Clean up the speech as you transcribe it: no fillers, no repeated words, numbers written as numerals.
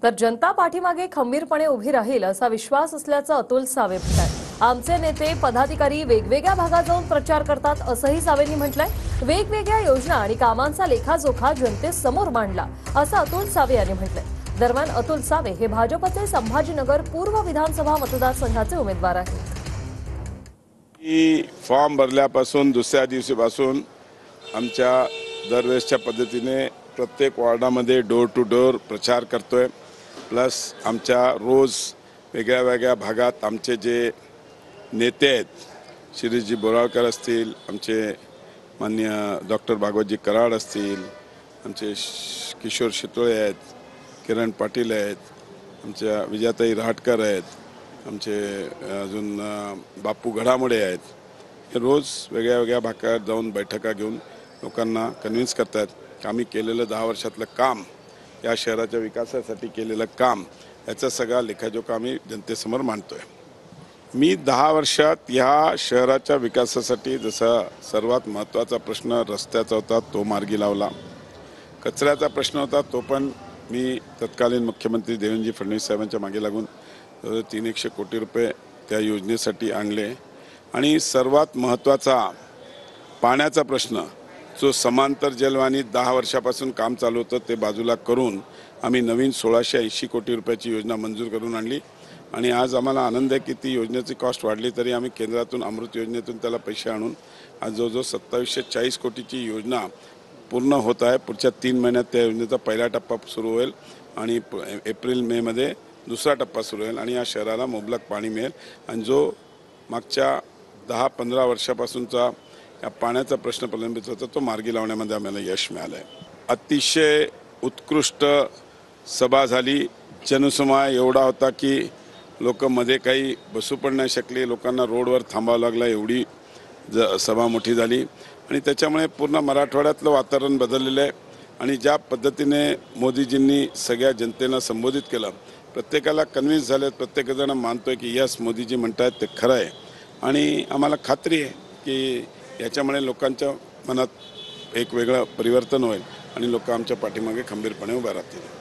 तर जनता पाठीमागे खंबीरपणे उभी राहील असा विश्वास असल्याचं अतुल सावे म्हणाले। आमचे नेते पदाधिकारी वेगवेगळ्या भागात जाऊन प्रचार करतात असंही सावेंनी म्हटलंय। वेगवेगळ्या योजना आणि कामांचा लेखाजोखा जनतेसमोर मांडला असं अतुल सावे यांनी म्हटलंय। दरम्यान अतुल सावे हे भाजपचे संभाजीनगर पूर्व विधानसभा मतदारसंघाचे उमेदवार आहेत। फॉर्म भरल्यापासून दुसऱ्या दिवशीपासून आमच्या दरवेळेसच्या पद्धतीने प्रत्येक वॉर्डामध्ये डोर टू डोर प्रचार करतोय। प्लस आमच्या रोज वेगळ्या वेगळ्या भागात आमचे जे नेते आहेत, शिरीषजी बोराळकर असतील, आमचे माननीय डॉक्टर भागवतजी कराड असतील, आमचे किशोर शितोळे आहेत, किरण पाटील आहेत, आमच्या विजयाताई रहाटकर आहेत, आमचे अजून बापू घडामोडे आहेत, हे रोज वेगळ्या वेगळ्या भागात जाऊन बैठका घेऊन लोकांना कन्व्हिन्स करतात। आम्ही केलेलं 10 वर्षातलं काम, या शहराच्या विकासासाठी केलेलं काम, याचा सगळा लेखाजोखा आम्ही जनतेसमोर मांडतोय। मी 10 वर्षात या शहराच्या विकासासाठी जसा सर्वात महत्त्वाचा प्रश्न रस्त्याचा होता तो मार्गी लावला, कचऱ्याचा प्रश्न होता तो पण मी तत्कालीन मुख्यमंत्री देवेंद्र फडणवीस साहेबांच्या मागे लागून 300 कोटी रुपये त्या योजनेसाठी आणले। आणि सर्वात महत्त्वाचा पाण्याचा प्रश्न, जो समांतर जलवाहिनी 10 वर्षापासून काम चालू होतं ते बाजूला करून आम्ही नवीन 1680 कोटी रुपयाची योजना मंजूर करून आणली। आणि आज आम्हाला आनंद आहे की ती योजनेची कॉस्ट वाढली तरी आम्ही केंद्रातून अमृत योजनेतून त्याला पैसे आणून आज जवळजवळ 2740 कोटीची योजना पूर्ण होत आहे। पुढच्या 3 महिन्यात त्या योजनेचा पहिला टप्पा सुरू होईल आणि एप्रिल मे मध्ये दुसरा टप्पा सुरू होईल आणि या शहराला मुबलक पाणी मिळेल। आणि जो मागच्या 10-15 वर्षापासूनचा या पाण्याचा प्रश्न प्रलंबित होता तो मार्गी लावण्यामध्ये आम्हाला यश मिळालं आहे। अतिशय उत्कृष्ट सभा झाली। जनसमुदाय एवढा होता की लोक मध्ये काही बसू पण नाही शकले, लोकांना रोडवर थांबावं लागलं, एवढी सभा मोठी झाली। आणि त्याच्यामुळे पूर्ण मराठवाड्यातलं वातावरण बदललेलं आहे। आणि ज्या पद्धतीने मोदीजींनी सगळ्या जनतेला संबोधित केलं, प्रत्येकाला कन्व्हिन्स झाले, प्रत्येकजण मानतोय की यस मोदीजी म्हणतात ते खरं आहे। आणि आम्हाला खात्री आहे की याच्यामुळे लोकांच्या मनात एक वेगळं परिवर्तन होईल आणि लोक आमच्या पाठीमागे खंबीरपणे उभे राहतील।